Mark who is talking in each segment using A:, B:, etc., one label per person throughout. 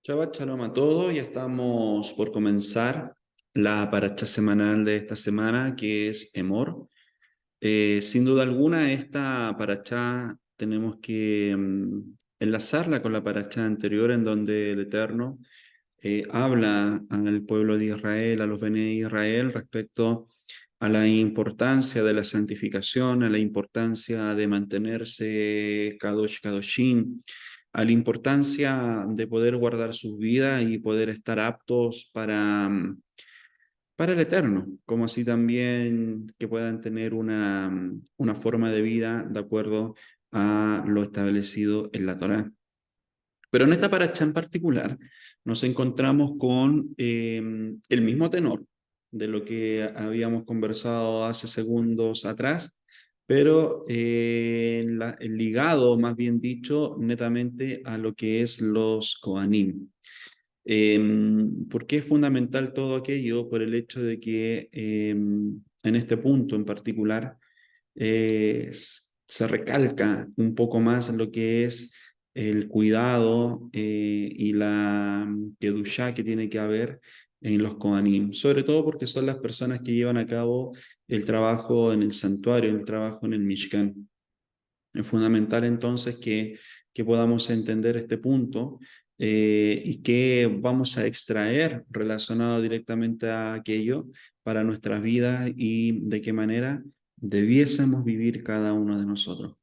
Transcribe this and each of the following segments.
A: Shabbat Shalom a todos, ya estamos por comenzar la paracha semanal de esta semana, que es Emor. Sin duda alguna, esta paracha tenemos que enlazarla con la paracha anterior, en donde el Eterno habla al pueblo de Israel, a los Bene Israel, respecto a la importancia de la santificación, a la importancia de mantenerse Kadosh Kadoshim, a la importancia de poder guardar sus vidas y poder estar aptos para el eterno, como así también que puedan tener una forma de vida de acuerdo a lo establecido en la Torá. Pero en esta paracha en particular nos encontramos con el mismo tenor de lo que habíamos conversado hace segundos atrás, pero ligado, más bien dicho, netamente a lo que es los Kohanim. ¿Por qué es fundamental todo aquello? Por el hecho de que en este punto en particular se recalca un poco más lo que es el cuidado y la kedushá que tiene que haber en los Kohanim, sobre todo porque son las personas que llevan a cabo el trabajo en el santuario, el trabajo en el Mishkan. Es fundamental entonces que podamos entender este punto y que vamos a extraer relacionado directamente a aquello para nuestras vidas y de qué manera debiésemos vivir cada uno de nosotros.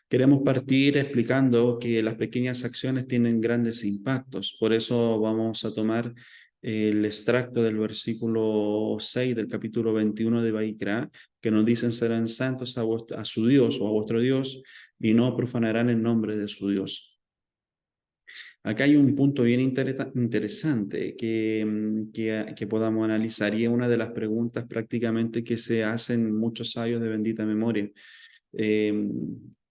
A: Queremos partir explicando que las pequeñas acciones tienen grandes impactos. Por eso vamos a tomar el extracto del versículo 6 del capítulo 21 de Baikra, que nos dicen: serán santos a su Dios o a vuestro Dios y no profanarán el nombre de su Dios. Acá hay un punto bien interesante que podamos analizar, y es una de las preguntas prácticamente que se hacen muchos sabios de bendita memoria. Eh,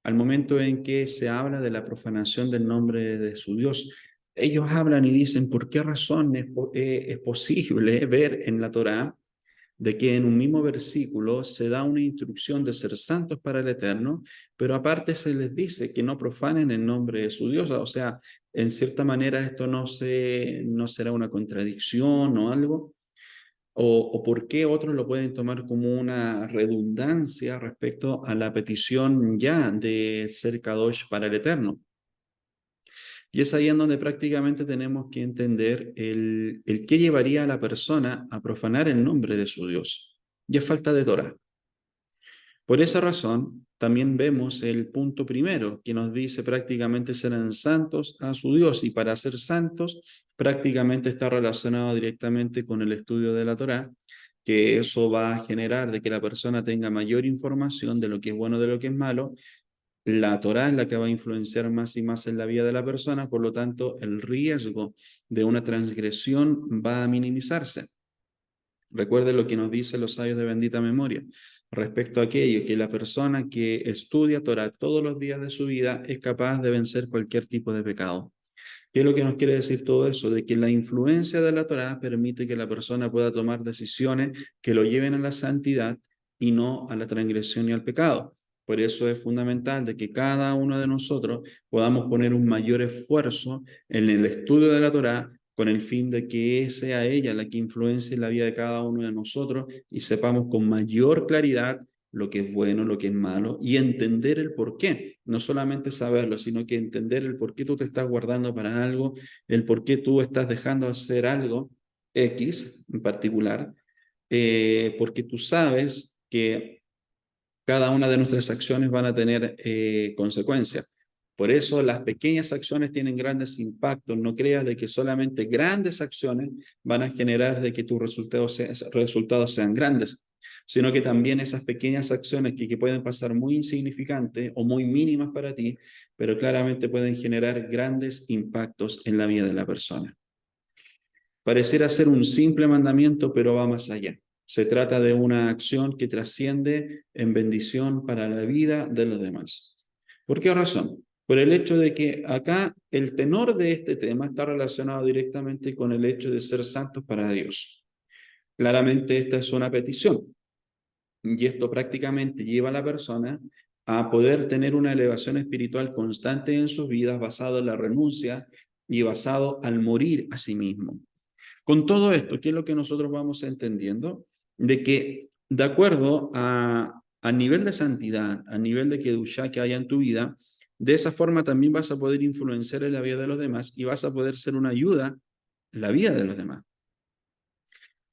A: Al momento en que se habla de la profanación del nombre de su Dios, ellos hablan y dicen: ¿por qué razón es posible ver en la Torá de que en un mismo versículo se da una instrucción de ser santos para el Eterno, pero aparte se les dice que no profanen el nombre de su Dios? O sea, en cierta manera esto no será una contradicción o algo. O por qué otros lo pueden tomar como una redundancia respecto a la petición ya de ser Kadosh para el Eterno. Y es ahí en donde prácticamente tenemos que entender el qué llevaría a la persona a profanar el nombre de su Dios. Y es falta de Torah. Por esa razón, también vemos el punto primero, que nos dice prácticamente serán santos a su Dios, y para ser santos prácticamente está relacionado directamente con el estudio de la Torá, que eso va a generar de que la persona tenga mayor información de lo que es bueno, de lo que es malo. La Torá es la que va a influenciar más y más en la vida de la persona, por lo tanto el riesgo de una transgresión va a minimizarse. Recuerde lo que nos dicen los sabios de bendita memoria respecto a aquello: que la persona que estudia Torah todos los días de su vida es capaz de vencer cualquier tipo de pecado. ¿Qué es lo que nos quiere decir todo eso? De que la influencia de la Torah permite que la persona pueda tomar decisiones que lo lleven a la santidad y no a la transgresión y al pecado. Por eso es fundamental de que cada uno de nosotros podamos poner un mayor esfuerzo en el estudio de la Torah, con el fin de que sea ella la que influencie la vida de cada uno de nosotros y sepamos con mayor claridad lo que es bueno, lo que es malo, y entender el por qué. No solamente saberlo, sino que entender el por qué tú te estás guardando para algo, el por qué tú estás dejando de hacer algo X en particular, porque tú sabes que cada una de nuestras acciones van a tener consecuencias. Por eso las pequeñas acciones tienen grandes impactos. No creas de que solamente grandes acciones van a generar de que tus resultados sean grandes, sino que también esas pequeñas acciones que pueden pasar muy insignificantes o muy mínimas para ti, pero claramente pueden generar grandes impactos en la vida de la persona. Pareciera ser un simple mandamiento, pero va más allá. Se trata de una acción que trasciende en bendición para la vida de los demás. ¿Por qué razón? Por el hecho de que acá el tenor de este tema está relacionado directamente con el hecho de ser santos para Dios. Claramente esta es una petición, y esto prácticamente lleva a la persona a poder tener una elevación espiritual constante en sus vidas, basado en la renuncia y basado al morir a sí mismo. Con todo esto, ¿qué es lo que nosotros vamos entendiendo? De que de acuerdo a nivel de santidad, a nivel de kedushá que haya en tu vida, de esa forma también vas a poder influenciar en la vida de los demás y vas a poder ser una ayuda en la vida de los demás.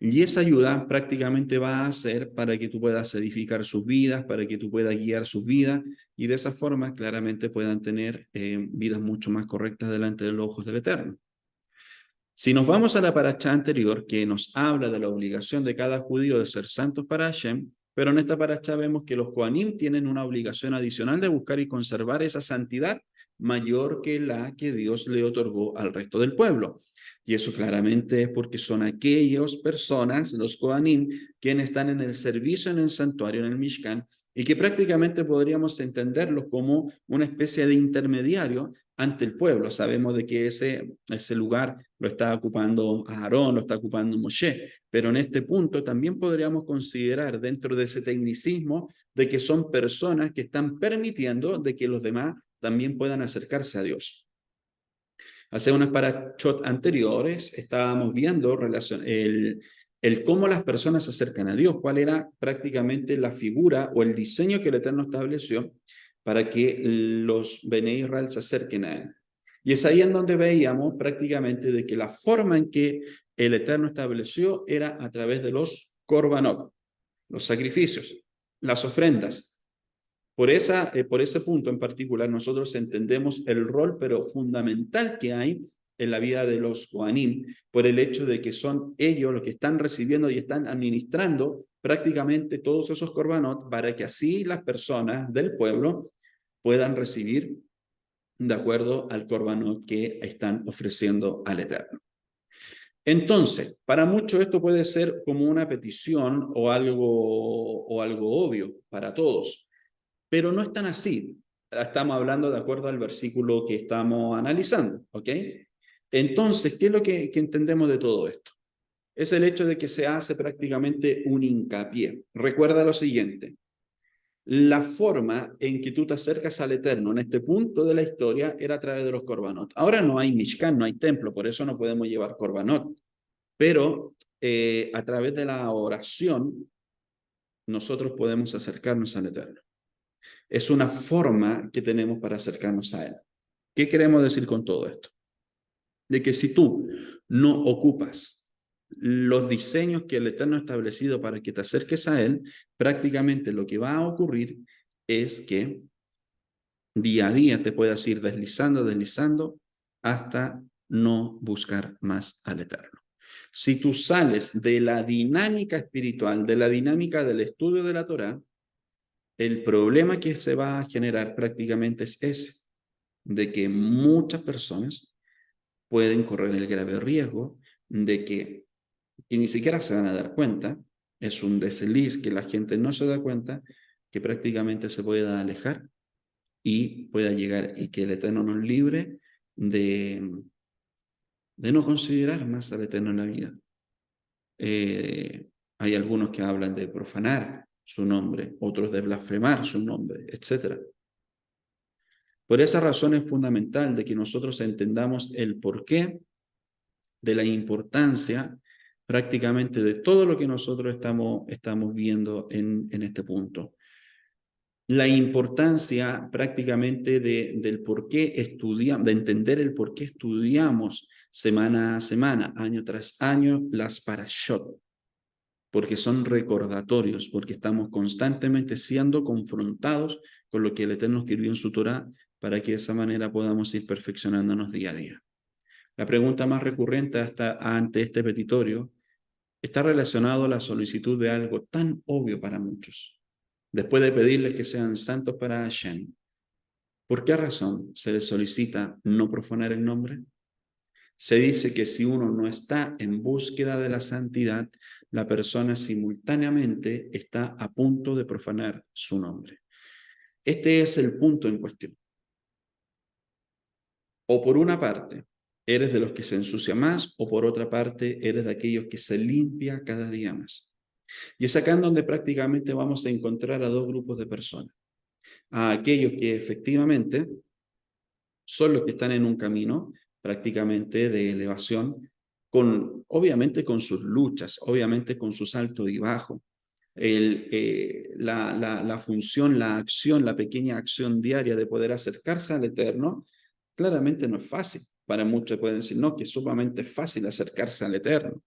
A: Y esa ayuda prácticamente va a ser para que tú puedas edificar sus vidas, para que tú puedas guiar sus vidas y de esa forma claramente puedan tener vidas mucho más correctas delante de los ojos del Eterno. Si nos vamos a la parashá anterior, que nos habla de la obligación de cada judío de ser santos para Hashem, pero en esta parashá vemos que los Kohanim tienen una obligación adicional de buscar y conservar esa santidad mayor que la que Dios le otorgó al resto del pueblo. Y eso claramente es porque son aquellas personas, los Kohanim, quienes están en el servicio en el santuario, en el Mishkan, y que prácticamente podríamos entenderlos como una especie de intermediario ante el pueblo. Sabemos de que ese lugar lo está ocupando Aarón, lo está ocupando Moshe, pero en este punto también podríamos considerar dentro de ese tecnicismo de que son personas que están permitiendo de que los demás también puedan acercarse a Dios. Hace unas parashot anteriores estábamos viendo el cómo las personas se acercan a Dios, cuál era prácticamente la figura o el diseño que el Eterno estableció para que los Bene Israel se acerquen a Él. Y es ahí en donde veíamos prácticamente de que la forma en que el Eterno estableció era a través de los korbanot, los sacrificios, las ofrendas. Por ese punto en particular, nosotros entendemos el rol, pero fundamental que hay en la vida de los Kohanim, por el hecho de que son ellos los que están recibiendo y están administrando prácticamente todos esos korbanot para que así las personas del pueblo puedan recibir de acuerdo al korbanot que están ofreciendo al Eterno. Entonces, para muchos esto puede ser como una petición o algo obvio para todos. Pero no es tan así. Estamos hablando de acuerdo al versículo que estamos analizando, ¿ok? Entonces, ¿qué es lo que entendemos de todo esto? Es el hecho de que se hace prácticamente un hincapié. Recuerda lo siguiente, la forma en que tú te acercas al Eterno en este punto de la historia era a través de los korbanot. Ahora no hay Mishkan, no hay templo, por eso no podemos llevar korbanot, pero a través de la oración nosotros podemos acercarnos al Eterno. Es una forma que tenemos para acercarnos a Él. ¿Qué queremos decir con todo esto? De que si tú no ocupas los diseños que el Eterno ha establecido para que te acerques a Él, prácticamente lo que va a ocurrir es que día a día te puedas ir deslizando hasta no buscar más al Eterno. Si tú sales de la dinámica espiritual, de la dinámica del estudio de la Torá, el problema que se va a generar prácticamente es ese, de que muchas personas pueden correr el grave riesgo de que ni siquiera se van a dar cuenta, es un desliz que la gente no se da cuenta, que prácticamente se pueda alejar y pueda llegar y que el Eterno nos libre de no considerar más al Eterno en la vida. Hay algunos que hablan de profanar su nombre, otros de blasfemar su nombre, etc. Por esa razón es fundamental de que nosotros entendamos el porqué de la importancia prácticamente de todo lo que nosotros estamos viendo en este punto. La importancia prácticamente del por qué estudiamos, de entender el por qué estudiamos semana a semana, año tras año, las parashot, porque son recordatorios, porque estamos constantemente siendo confrontados con lo que el Eterno escribió en su Torá, para que de esa manera podamos ir perfeccionándonos día a día. La pregunta más recurrente ante este petitorio está relacionado a la solicitud de algo tan obvio para muchos. Después de pedirles que sean santos para Hashem, ¿por qué razón se les solicita no profanar el nombre? Se dice que si uno no está en búsqueda de la santidad, la persona simultáneamente está a punto de profanar su nombre. Este es el punto en cuestión. O por una parte, eres de los que se ensucia más, o por otra parte, eres de aquellos que se limpia cada día más. Y es acá en donde prácticamente vamos a encontrar a dos grupos de personas. A aquellos que efectivamente son los que están en un camino, prácticamente de elevación, obviamente con sus luchas, obviamente con sus altos y bajos. La función, la acción, la pequeña acción diaria de poder acercarse al Eterno, claramente no es fácil. Para muchos pueden decir, no, que es sumamente fácil acercarse al Eterno.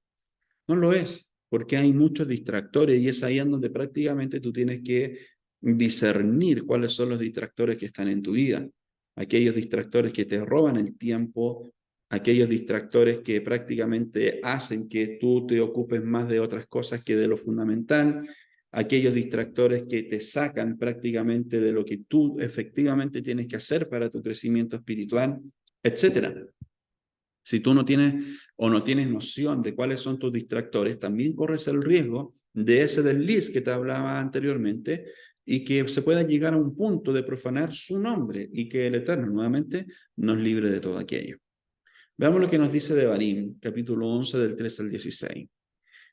A: No lo es, porque hay muchos distractores y es ahí en donde prácticamente tú tienes que discernir cuáles son los distractores que están en tu vida. Aquellos distractores que te roban el tiempo, aquellos distractores que prácticamente hacen que tú te ocupes más de otras cosas que de lo fundamental, aquellos distractores que te sacan prácticamente de lo que tú efectivamente tienes que hacer para tu crecimiento espiritual, etcétera. Si tú no tienes o no tienes noción de cuáles son tus distractores, también corres el riesgo de ese desliz que te hablaba anteriormente y que se pueda llegar a un punto de profanar su nombre y que el Eterno nuevamente nos libre de todo aquello. Veamos lo que nos dice Devarim, capítulo 11 del 3 al 16.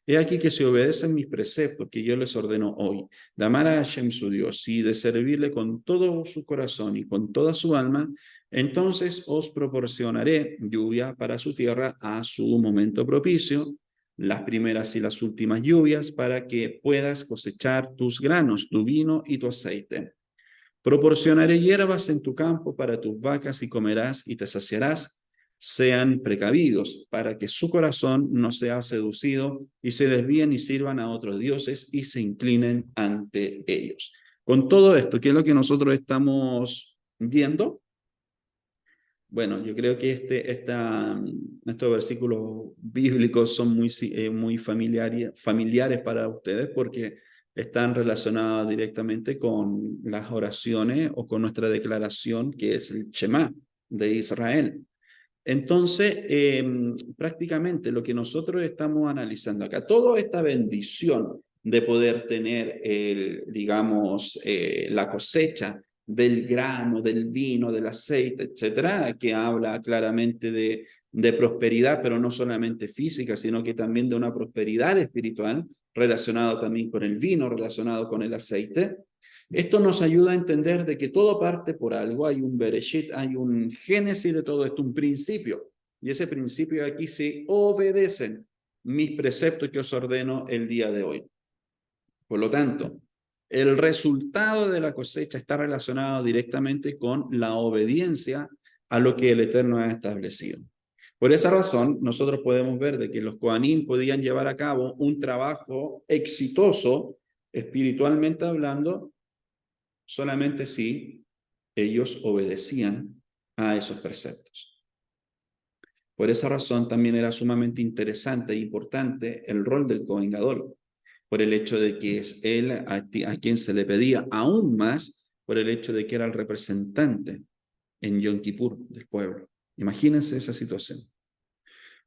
A: He aquí que si obedecen mis preceptos que yo les ordeno hoy, de amar a Hashem su Dios y de servirle con todo su corazón y con toda su alma, entonces os proporcionaré lluvia para su tierra a su momento propicio, las primeras y las últimas lluvias, para que puedas cosechar tus granos, tu vino y tu aceite. Proporcionaré hierbas en tu campo para tus vacas y comerás y te saciarás. Sean precavidos para que su corazón no sea seducido y se desvíen y sirvan a otros dioses y se inclinen ante ellos. Con todo esto, ¿qué es lo que nosotros estamos viendo? Bueno, yo creo que estos versículos bíblicos son muy familiares para ustedes porque están relacionados directamente con las oraciones o con nuestra declaración que es el Shema de Israel. Entonces, prácticamente lo que nosotros estamos analizando acá, toda esta bendición de poder tener, digamos, la cosecha del grano, del vino, del aceite, etcétera, que habla claramente de prosperidad, pero no solamente física, sino que también de una prosperidad espiritual, relacionado también con el vino, relacionado con el aceite. Esto nos ayuda a entender de que todo parte por algo, hay un Bereshit, hay un génesis de todo esto, un principio. Y ese principio aquí se obedecen mis preceptos que os ordeno el día de hoy. Por lo tanto, el resultado de la cosecha está relacionado directamente con la obediencia a lo que el Eterno ha establecido. Por esa razón, nosotros podemos ver de que los Kohanim podían llevar a cabo un trabajo exitoso, espiritualmente hablando, solamente si ellos obedecían a esos preceptos. Por esa razón también era sumamente interesante e importante el rol del Kohen Gadol, por el hecho de que es él a quien se le pedía, aún más por el hecho de que era el representante en Yom Kippur del pueblo. Imagínense esa situación.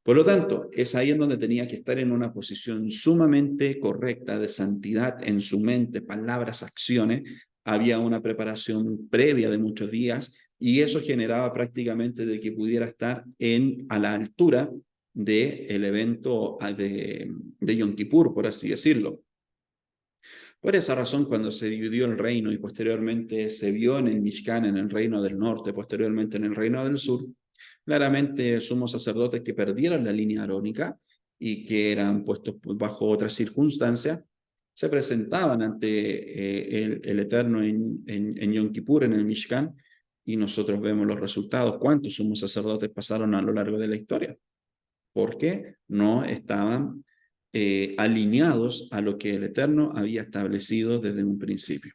A: Por lo tanto, es ahí en donde tenía que estar en una posición sumamente correcta de santidad en su mente, palabras, acciones. Había una preparación previa de muchos días y eso generaba prácticamente de que pudiera estar a la altura del evento de Yom Kippur, por así decirlo. Por esa razón, cuando se dividió el reino y posteriormente se vio en el Mishkan, en el reino del norte, posteriormente en el reino del sur, claramente sumos sacerdotes que perdieron la línea arónica y que eran puestos bajo otras circunstancias, se presentaban ante el Eterno en Yom Kippur, en el Mishkan, y nosotros vemos los resultados. ¿Cuántos sumos sacerdotes pasaron a lo largo de la historia? Porque no estaban alineados a lo que el Eterno había establecido desde un principio.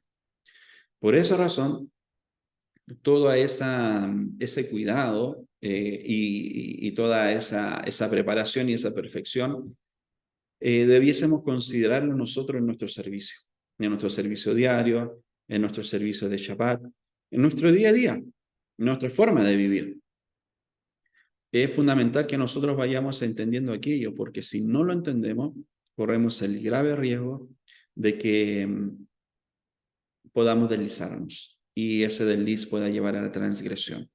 A: Por esa razón, todo ese cuidado y toda esa preparación y esa perfección debiésemos considerarlo nosotros en nuestro servicio diario, en nuestro servicio de Shabbat, en nuestro día a día, en nuestra forma de vivir. Es fundamental que nosotros vayamos entendiendo aquello, porque si no lo entendemos, corremos el grave riesgo de que podamos deslizarnos y ese desliz pueda llevar a la transgresión.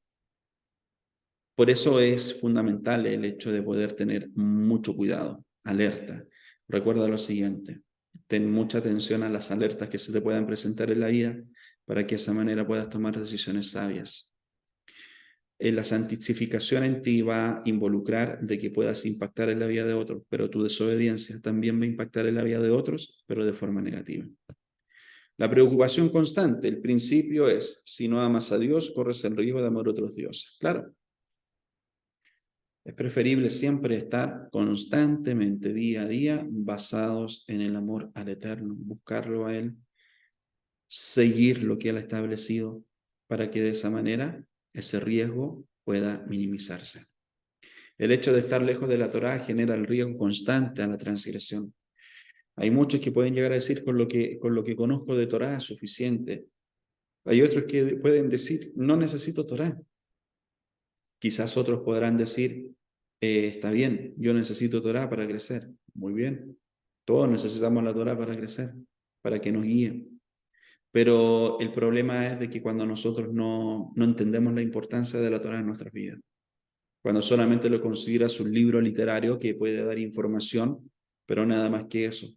A: Por eso es fundamental el hecho de poder tener mucho cuidado, alerta. Recuerda lo siguiente, ten mucha atención a las alertas que se te puedan presentar en la vida para que de esa manera puedas tomar decisiones sabias. La santificación en ti va a involucrar de que puedas impactar en la vida de otros, pero tu desobediencia también va a impactar en la vida de otros, pero de forma negativa. La preocupación constante, el principio es, si no amas a Dios, corres el riesgo de amar a otros dioses. Claro, es preferible siempre estar constantemente, día a día, basados en el amor al Eterno, buscarlo a Él, seguir lo que Él ha establecido, para que de esa manera ese riesgo pueda minimizarse. El hecho de estar lejos de la Torá genera el riesgo constante a la transgresión. Hay muchos que pueden llegar a decir, con lo que conozco de Torá es suficiente. Hay otros que pueden decir, no necesito Torá. Quizás otros podrán decir, está bien, yo necesito Torá para crecer. Muy bien, todos necesitamos la Torá para crecer, para que nos guíe. Pero el problema es de que cuando nosotros no entendemos la importancia de la Torá en nuestras vidas, cuando solamente lo consideras un libro literario que puede dar información, pero nada más que eso.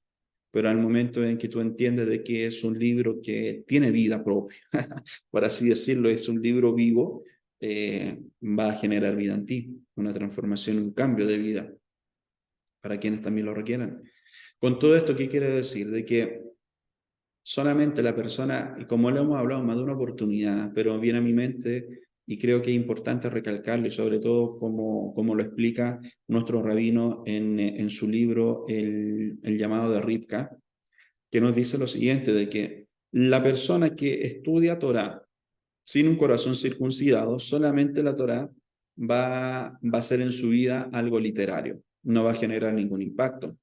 A: Pero al momento en que tú entiendes de que es un libro que tiene vida propia, por así decirlo, es un libro vivo, va a generar vida en ti, una transformación, un cambio de vida para quienes también lo requieran. Con todo esto, ¿qué quiere decir? De que solamente la persona, y como lo hemos hablado más de una oportunidad, pero viene a mi mente y creo que es importante recalcarlo, y sobre todo como lo explica nuestro rabino en su libro el llamado de Ripka, que nos dice lo siguiente, de que la persona que estudia Torah sin un corazón circuncidado, solamente la Torah va a ser en su vida algo literario, no va a generar ningún impacto.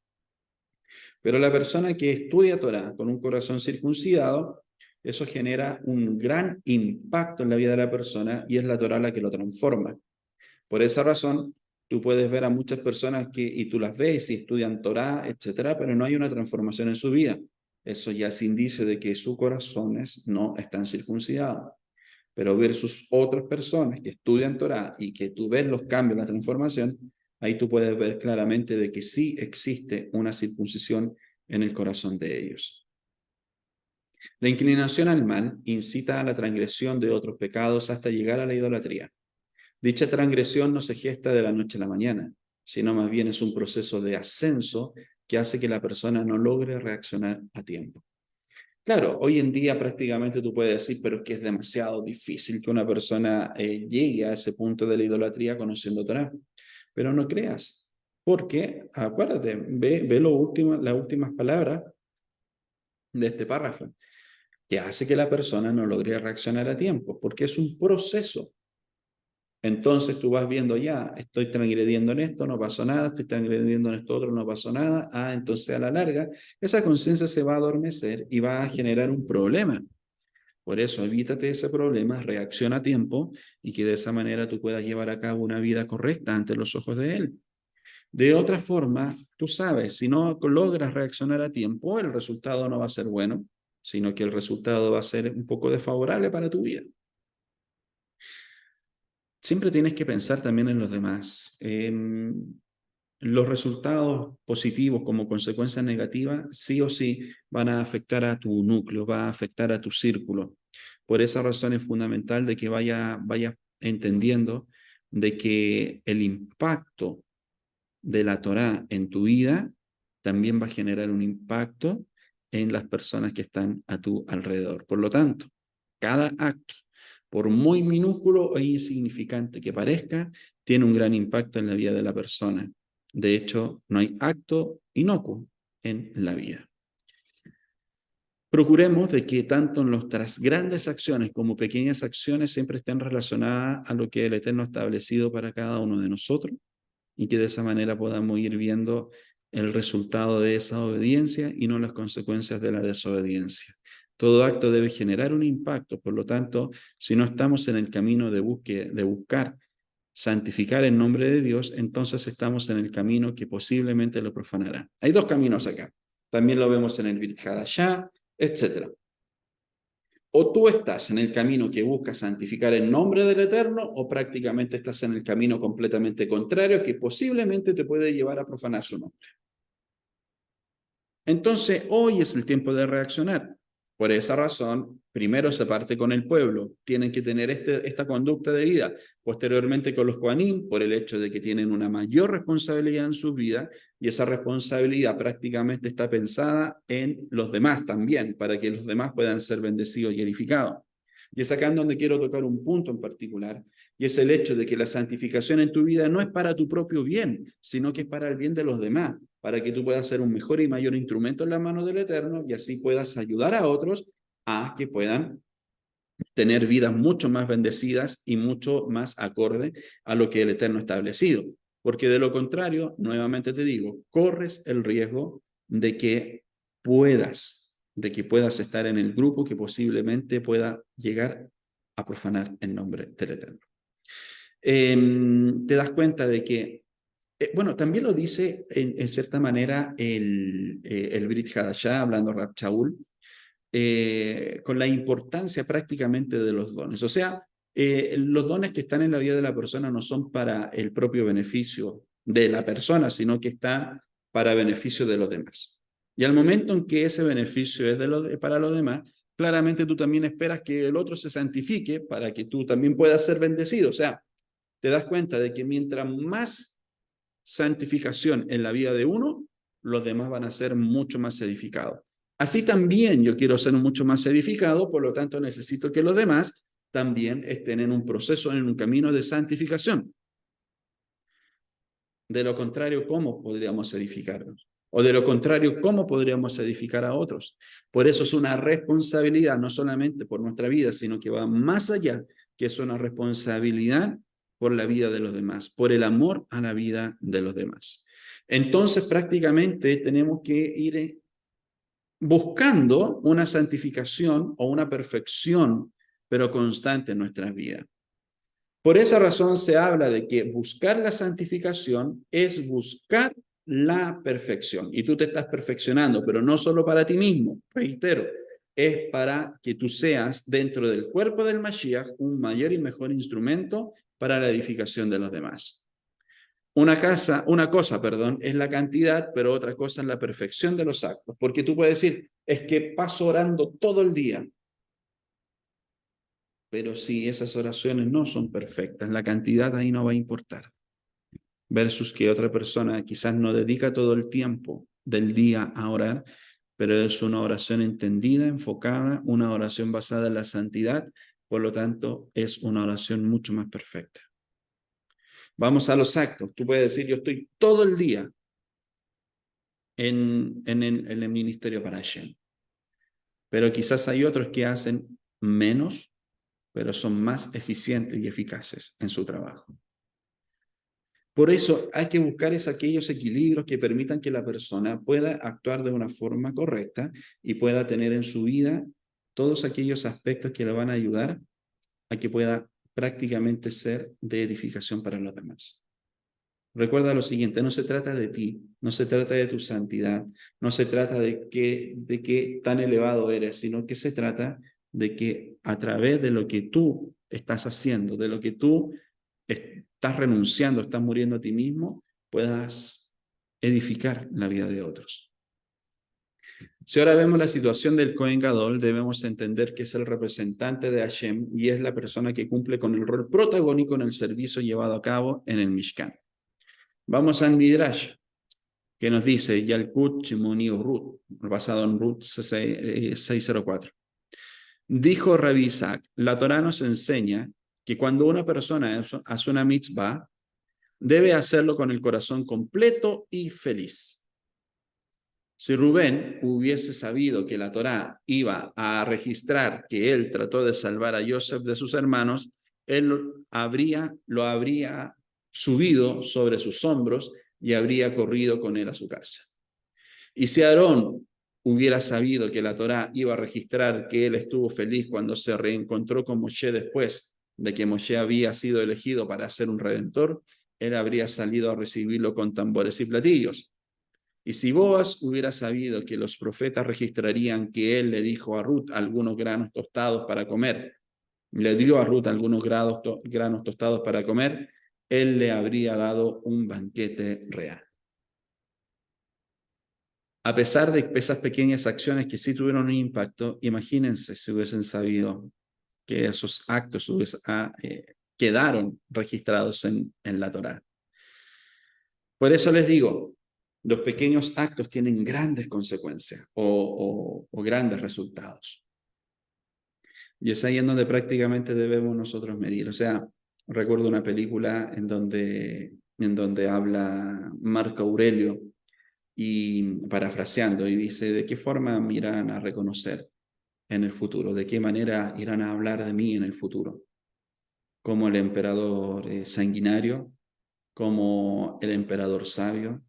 A: Pero la persona que estudia Torah con un corazón circuncidado, eso genera un gran impacto en la vida de la persona y es la Torah la que lo transforma. Por esa razón, tú puedes ver a muchas personas y tú las ves y estudian Torah, etcétera, pero no hay una transformación en su vida. Eso ya es indicio de que sus corazones no están circuncidados. Pero versus otras personas que estudian Torah y que tú ves los cambios, la transformación, ahí tú puedes ver claramente de que sí existe una circuncisión en el corazón de ellos. La inclinación al mal incita a la transgresión de otros pecados hasta llegar a la idolatría. Dicha transgresión no se gesta de la noche a la mañana, sino más bien es un proceso de ascenso que hace que la persona no logre reaccionar a tiempo. Claro, hoy en día prácticamente tú puedes decir, pero es que es demasiado difícil que una persona llegue a ese punto de la idolatría conociendo Torah. Pero no creas, porque acuérdate, ve las últimas palabras de este párrafo, que hace que la persona no logre reaccionar a tiempo, porque es un proceso. Entonces tú vas viendo ya, estoy transgrediendo en esto, no pasó nada, estoy transgrediendo en esto otro, no pasó nada. Entonces a la larga, esa conciencia se va a adormecer y va a generar un problema. Por eso, evítate ese problema, reacciona a tiempo y que de esa manera tú puedas llevar a cabo una vida correcta ante los ojos de Él. De otra forma, tú sabes, si no logras reaccionar a tiempo, el resultado no va a ser bueno, sino que el resultado va a ser un poco desfavorable para tu vida. Siempre tienes que pensar también en los demás. Los resultados positivos como consecuencia negativa, sí o sí, van a afectar a tu núcleo, va a afectar a tu círculo. Por esa razón es fundamental de que vaya entendiendo de que el impacto de la Torá en tu vida también va a generar un impacto en las personas que están a tu alrededor. Por lo tanto, cada acto, por muy minúsculo e insignificante que parezca, tiene un gran impacto en la vida de la persona. De hecho, no hay acto inocuo en la vida. Procuremos de que tanto en nuestras grandes acciones como pequeñas acciones siempre estén relacionadas a lo que el Eterno ha establecido para cada uno de nosotros y que de esa manera podamos ir viendo el resultado de esa obediencia y no las consecuencias de la desobediencia. Todo acto debe generar un impacto, por lo tanto, si no estamos en el camino de buscar santificar el nombre de Dios, entonces estamos en el camino que posiblemente lo profanará. Hay dos caminos acá. También lo vemos en el Brit Hadashah, etc. O tú estás en el camino que busca santificar el nombre del Eterno, o prácticamente estás en el camino completamente contrario que posiblemente te puede llevar a profanar su nombre. Entonces, hoy es el tiempo de reaccionar. Por esa razón, primero se parte con el pueblo, tienen que tener esta conducta de vida, posteriormente con los Kohanim, por el hecho de que tienen una mayor responsabilidad en sus vidas, y esa responsabilidad prácticamente está pensada en los demás también, para que los demás puedan ser bendecidos y edificados. Y es acá en donde quiero tocar un punto en particular, y es el hecho de que la santificación en tu vida no es para tu propio bien, sino que es para el bien de los demás, para que tú puedas ser un mejor y mayor instrumento en la mano del Eterno y así puedas ayudar a otros a que puedan tener vidas mucho más bendecidas y mucho más acorde a lo que el Eterno ha establecido. Porque de lo contrario, nuevamente te digo, corres el riesgo de que puedas estar en el grupo que posiblemente pueda llegar a profanar el nombre del Eterno. Te das cuenta de que, bueno, también lo dice en cierta manera el Brit Hadashah, hablando Rab Shaul, con la importancia prácticamente de los dones. O sea, los dones que están en la vida de la persona no son para el propio beneficio de la persona, sino que están para beneficio de los demás. Y al momento en que ese beneficio es para los demás, claramente tú también esperas que el otro se santifique para que tú también puedas ser bendecido. O sea, te das cuenta de que mientras más santificación en la vida de uno, los demás van a ser mucho más edificados. Así también yo quiero ser mucho más edificado, por lo tanto necesito que los demás también estén en un proceso, en un camino de santificación. De lo contrario, ¿cómo podríamos edificarnos? O de lo contrario, ¿cómo podríamos edificar a otros? Por eso es una responsabilidad, no solamente por nuestra vida, sino que va más allá, que es una responsabilidad por la vida de los demás, por el amor a la vida de los demás. Entonces, prácticamente tenemos que ir buscando una santificación o una perfección, pero constante en nuestras vidas. Por esa razón se habla de que buscar la santificación es buscar la perfección. Y tú te estás perfeccionando, pero no solo para ti mismo, reitero, es para que tú seas dentro del cuerpo del Mashiach un mayor y mejor instrumento para la edificación de los demás. Una cosa, es la cantidad, pero otra cosa es la perfección de los actos. Porque tú puedes decir, es que paso orando todo el día. Pero si esas oraciones no son perfectas, la cantidad ahí no va a importar. Versus que otra persona quizás no dedica todo el tiempo del día a orar, pero es una oración entendida, enfocada, una oración basada en la santidad, por lo tanto es una oración mucho más perfecta. Vamos a los actos. Tú puedes decir, yo estoy todo el día en el ministerio para Hashem. Pero quizás hay otros que hacen menos, pero son más eficientes y eficaces en su trabajo. Por eso hay que buscar aquellos equilibrios que permitan que la persona pueda actuar de una forma correcta y pueda tener en su vida todos aquellos aspectos que le van a ayudar a que pueda prácticamente ser de edificación para los demás. Recuerda lo siguiente, no se trata de ti, no se trata de tu santidad, no se trata de qué tan elevado eres, sino que se trata de que a través de lo que tú estás haciendo, de lo que tú estás renunciando, estás muriendo a ti mismo, puedas edificar la vida de otros. Si ahora vemos la situación del Kohen Gadol, debemos entender que es el representante de Hashem y es la persona que cumple con el rol protagónico en el servicio llevado a cabo en el Mishkan. Vamos al Midrash, que nos dice Yalkut Shimoni Ruth, basado en Ruth 604. Dijo Rabbi Isaac, la Torá nos enseña que cuando una persona hace una mitzvah, debe hacerlo con el corazón completo y feliz. Si Rubén hubiese sabido que la Torá iba a registrar que él trató de salvar a Joseph de sus hermanos, él lo habría subido sobre sus hombros y habría corrido con él a su casa. Y si Aarón hubiera sabido que la Torá iba a registrar que él estuvo feliz cuando se reencontró con Moshe después de que Moshe había sido elegido para ser un redentor, él habría salido a recibirlo con tambores y platillos. Y si Boaz hubiera sabido que los profetas registrarían que él le dijo a Ruth algunos granos tostados para comer, le dio a Ruth algunos granos tostados para comer, él le habría dado un banquete real. A pesar de esas pequeñas acciones que sí tuvieron un impacto, imagínense si hubiesen sabido que esos actos quedaron registrados en la Torá. Por eso les digo, los pequeños actos tienen grandes consecuencias o grandes resultados. Y es ahí en donde prácticamente debemos nosotros medir. O sea, recuerdo una película en donde habla Marco Aurelio, y parafraseando, y dice, ¿de qué forma me irán a reconocer en el futuro? ¿De qué manera irán a hablar de mí en el futuro? ¿Como el emperador sanguinario? ¿Como el emperador sabio?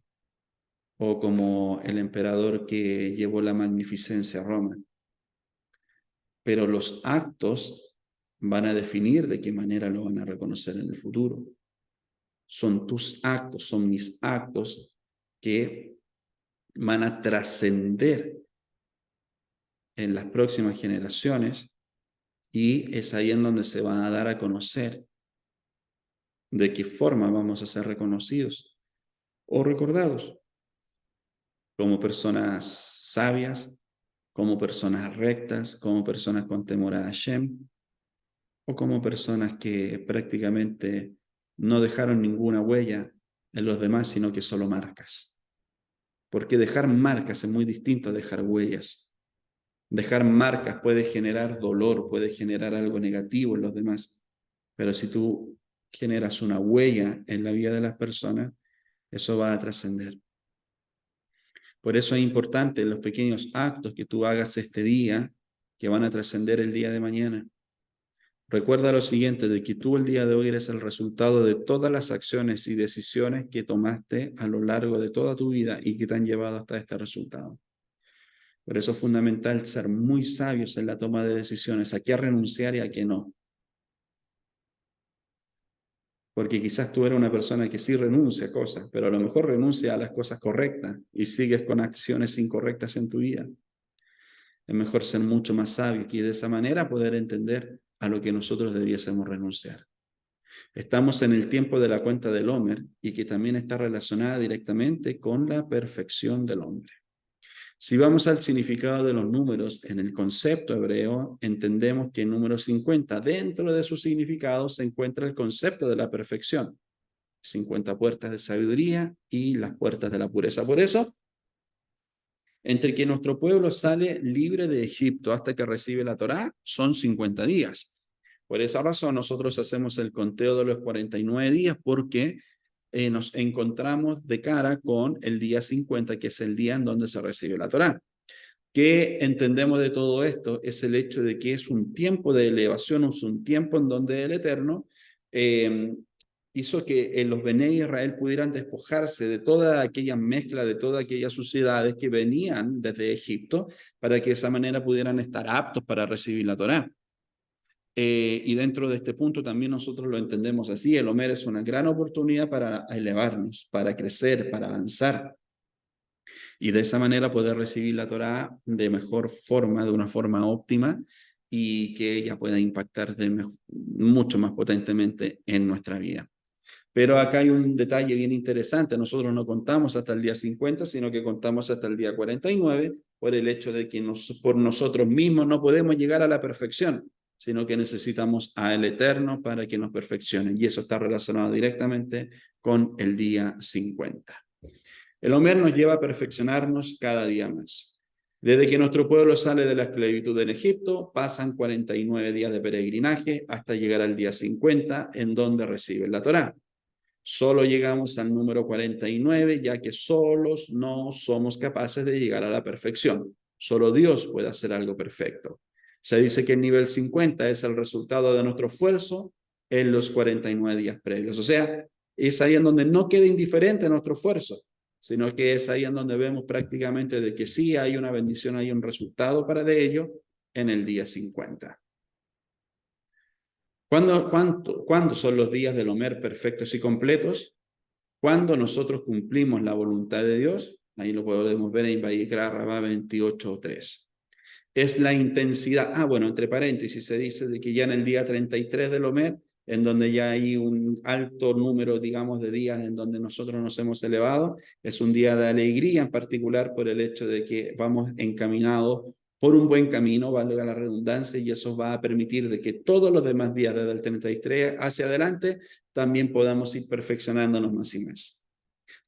A: ¿O como el emperador que llevó la magnificencia a Roma? Pero los actos van a definir de qué manera lo van a reconocer en el futuro. Son tus actos, son mis actos que van a trascender en las próximas generaciones, y es ahí en donde se van a dar a conocer de qué forma vamos a ser reconocidos o recordados, como personas sabias, como personas rectas, como personas con temor a Hashem, o como personas que prácticamente no dejaron ninguna huella en los demás, sino que solo marcas. Porque dejar marcas es muy distinto a dejar huellas. Dejar marcas puede generar dolor, puede generar algo negativo en los demás, pero si tú generas una huella en la vida de las personas, eso va a trascender. Por eso es importante los pequeños actos que tú hagas este día, que van a trascender el día de mañana. Recuerda lo siguiente, de que tú el día de hoy eres el resultado de todas las acciones y decisiones que tomaste a lo largo de toda tu vida y que te han llevado hasta este resultado. Por eso es fundamental ser muy sabios en la toma de decisiones, a qué renunciar y a qué no. Porque quizás tú eres una persona que sí renuncia a cosas, pero a lo mejor renuncia a las cosas correctas y sigues con acciones incorrectas en tu vida. Es mejor ser mucho más sabio y de esa manera poder entender a lo que nosotros debiésemos renunciar. Estamos en el tiempo de la cuenta del Homer y que también está relacionada directamente con la perfección del hombre. Si vamos al significado de los números en el concepto hebreo, entendemos que el número 50, dentro de su significado, se encuentra el concepto de la perfección. 50 puertas de sabiduría y las puertas de la pureza. Por eso, entre que nuestro pueblo sale libre de Egipto hasta que recibe la Torá, son 50 días. Por esa razón, nosotros hacemos el conteo de los 49 días porque nos encontramos de cara con el día 50, que es el día en donde se recibe la Torá. ¿Qué entendemos de todo esto? Es el hecho de que es un tiempo de elevación, es un tiempo en donde el Eterno hizo que los Bené Israel pudieran despojarse de toda aquella mezcla, de todas aquellas suciedades que venían desde Egipto, para que de esa manera pudieran estar aptos para recibir la Torá. Y dentro de este punto también nosotros lo entendemos así. El Homer es una gran oportunidad para elevarnos, para crecer, para avanzar. Y de esa manera poder recibir la Torá de mejor forma, de una forma óptima, y que ella pueda impactar mucho más potentemente en nuestra vida. Pero acá hay un detalle bien interesante. Nosotros no contamos hasta el día 50, sino que contamos hasta el día 49, por el hecho de que por nosotros mismos no podemos llegar a la perfección, sino que necesitamos al Eterno para que nos perfeccione. Y eso está relacionado directamente con el día 50. El Homer nos lleva a perfeccionarnos cada día más. Desde que nuestro pueblo sale de la esclavitud en Egipto, pasan 49 días de peregrinaje hasta llegar al día 50, en donde reciben la Torá. Solo llegamos al número 49, ya que solos no somos capaces de llegar a la perfección. Solo Dios puede hacer algo perfecto. Se dice que el nivel 50 es el resultado de nuestro esfuerzo en los 49 días previos. O sea, es ahí en donde no queda indiferente nuestro esfuerzo, sino que es ahí en donde vemos prácticamente de que sí hay una bendición, hay un resultado para de ello en el día 50. ¿Cuándo son los días del Homer perfectos y completos? Cuando nosotros cumplimos la voluntad de Dios, ahí lo podemos ver en Vayikra Rabá 28:3. Es la intensidad. Bueno, entre paréntesis se dice de que ya en el día 33 del Homer en donde ya hay un alto número, digamos, de días en donde nosotros nos hemos elevado. Es un día de alegría, en particular por el hecho de que vamos encaminados por un buen camino, valga la redundancia, y eso va a permitir de que todos los demás días desde el 33 hacia adelante también podamos ir perfeccionándonos más y más.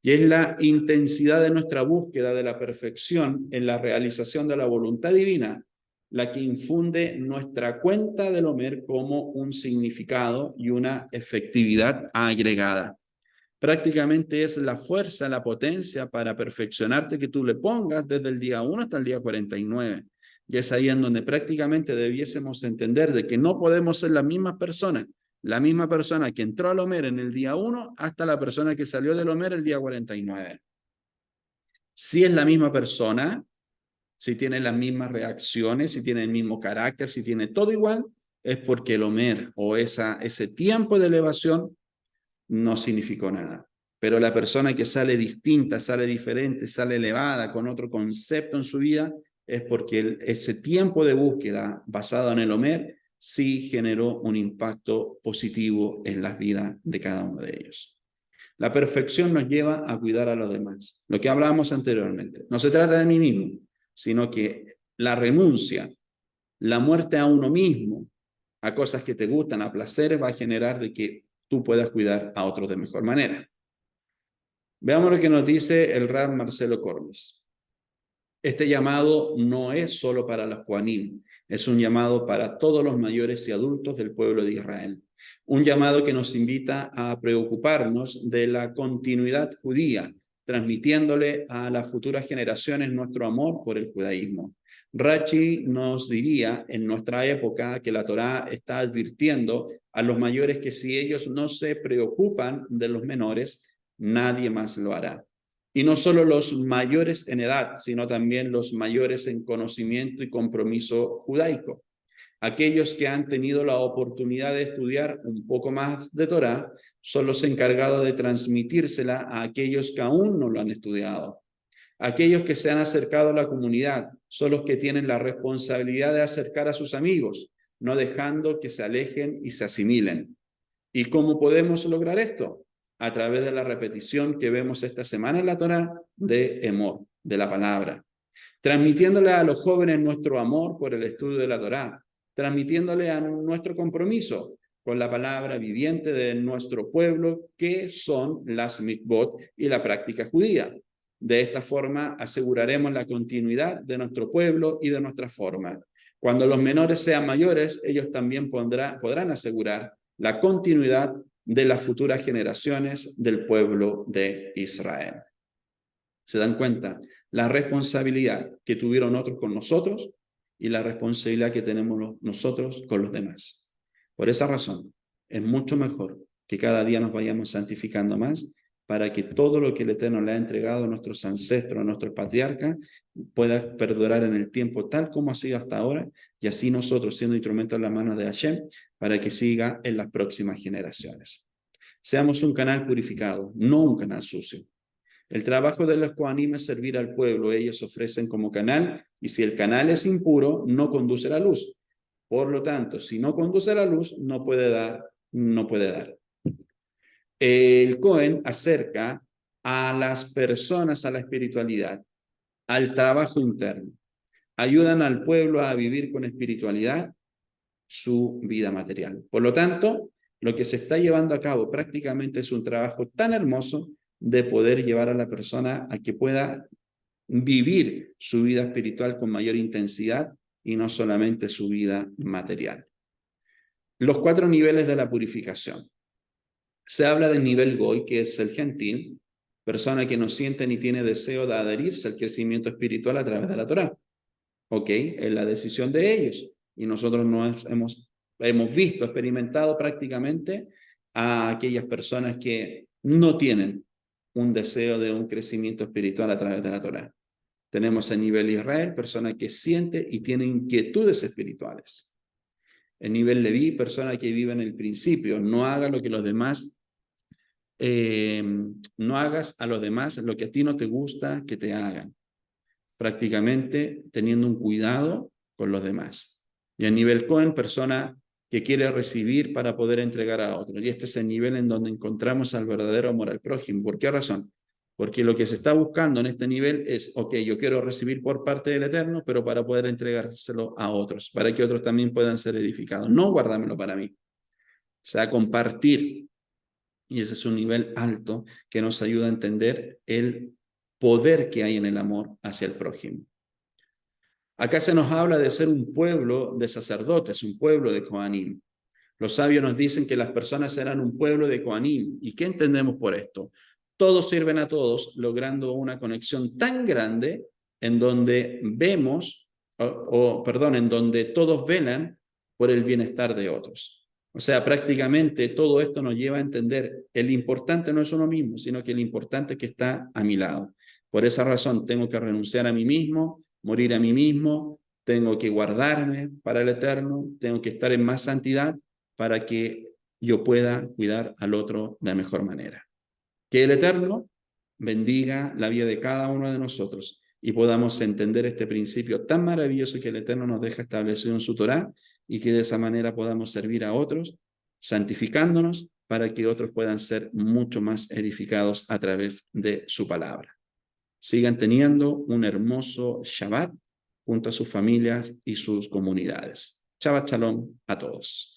A: Y es la intensidad de nuestra búsqueda de la perfección en la realización de la voluntad divina la que infunde nuestra cuenta del Homer como un significado y una efectividad agregada. Prácticamente es la fuerza, la potencia para perfeccionarte que tú le pongas desde el día 1 hasta el día 49. Y es ahí en donde prácticamente debiésemos entender de que no podemos ser la misma persona que entró al Homer en el día 1 hasta la persona que salió del Homer el día 49. Si es la misma persona, si tiene las mismas reacciones, si tiene el mismo carácter, si tiene todo igual, es porque el Homer o ese tiempo de elevación no significó nada. Pero la persona que sale distinta, sale diferente, sale elevada, con otro concepto en su vida, es porque ese tiempo de búsqueda basado en el Homer sí generó un impacto positivo en las vidas de cada uno de ellos. La perfección nos lleva a cuidar a los demás. Lo que hablábamos anteriormente. No se trata de mí mismo, sino que la renuncia, la muerte a uno mismo, a cosas que te gustan, a placeres, va a generar de que tú puedas cuidar a otros de mejor manera. Veamos lo que nos dice el Rab Marcelo Cormes. Este llamado no es solo para los Kohanim, es un llamado para todos los mayores y adultos del pueblo de Israel. Un llamado que nos invita a preocuparnos de la continuidad judía, transmitiéndole a las futuras generaciones nuestro amor por el judaísmo. Rashi nos diría en nuestra época que la Torá está advirtiendo a los mayores que si ellos no se preocupan de los menores, nadie más lo hará. Y no solo los mayores en edad, sino también los mayores en conocimiento y compromiso judaico. Aquellos que han tenido la oportunidad de estudiar un poco más de Torá son los encargados de transmitírsela a aquellos que aún no lo han estudiado. Aquellos que se han acercado a la comunidad son los que tienen la responsabilidad de acercar a sus amigos, no dejando que se alejen y se asimilen. ¿Y cómo podemos lograr esto? A través de la repetición que vemos esta semana en la Torá de Emor, de la palabra. Transmitiéndole a los jóvenes nuestro amor por el estudio de la Torá, transmitiéndole a nuestro compromiso con la palabra viviente de nuestro pueblo, que son las mikvot y la práctica judía. De esta forma aseguraremos la continuidad de nuestro pueblo y de nuestra forma. Cuando los menores sean mayores, ellos también podrán asegurar la continuidad de las futuras generaciones del pueblo de Israel. ¿Se dan cuenta? La responsabilidad que tuvieron otros con nosotros y la responsabilidad que tenemos nosotros con los demás. Por esa razón, es mucho mejor que cada día nos vayamos santificando más para que todo lo que el Eterno le ha entregado a nuestros ancestros, a nuestros patriarcas, pueda perdurar en el tiempo tal como ha sido hasta ahora, y así nosotros siendo instrumentos en las manos de Hashem, para que siga en las próximas generaciones. Seamos un canal purificado, no un canal sucio. El trabajo de los Kohanim es servir al pueblo. Ellos ofrecen como canal, y si el canal es impuro, no conduce a la luz. Por lo tanto, si no conduce a la luz, no puede dar. El Cohen acerca a las personas a la espiritualidad, al trabajo interno. Ayudan al pueblo a vivir con espiritualidad su vida material. Por lo tanto, lo que se está llevando a cabo prácticamente es un trabajo tan hermoso de poder llevar a la persona a que pueda vivir su vida espiritual con mayor intensidad y no solamente su vida material. Los 4 niveles de la purificación. Se habla del nivel Goy, que es el gentil, persona que no siente ni tiene deseo de adherirse al crecimiento espiritual a través de la Torá. ¿Ok? Es la decisión de ellos. Y nosotros hemos visto, experimentado prácticamente a aquellas personas que no tienen un deseo de un crecimiento espiritual a través de la Torá. Tenemos el nivel Israel, persona que siente y tiene inquietudes espirituales. El nivel Leví, persona que vive en el principio, no haga lo que los demás, no hagas a los demás lo que a ti no te gusta que te hagan. Prácticamente teniendo un cuidado con los demás. Y a nivel Cohen, persona que quiere recibir para poder entregar a otros. Y este es el nivel en donde encontramos al verdadero amor al prójimo. ¿Por qué razón? Porque lo que se está buscando en este nivel es, ok, yo quiero recibir por parte del Eterno, pero para poder entregárselo a otros, para que otros también puedan ser edificados. No guardármelo para mí. O sea, compartir. Y ese es un nivel alto que nos ayuda a entender el poder que hay en el amor hacia el prójimo. Acá se nos habla de ser un pueblo de sacerdotes, un pueblo de Kohanim. Los sabios nos dicen que las personas serán un pueblo de Kohanim. ¿Y qué entendemos por esto? Todos sirven a todos, logrando una conexión tan grande en donde vemos, en donde todos velan por el bienestar de otros. O sea, prácticamente todo esto nos lleva a entender el importante no es uno mismo, sino que el importante es que está a mi lado. Por esa razón tengo que renunciar a mí mismo, morir a mí mismo, tengo que guardarme para el eterno, tengo que estar en más santidad para que yo pueda cuidar al otro de la mejor manera. Que el Eterno bendiga la vida de cada uno de nosotros y podamos entender este principio tan maravilloso que el Eterno nos deja establecido en su Torá y que de esa manera podamos servir a otros, santificándonos para que otros puedan ser mucho más edificados a través de su palabra. Sigan teniendo un hermoso Shabbat junto a sus familias y sus comunidades. Shabbat Shalom a todos.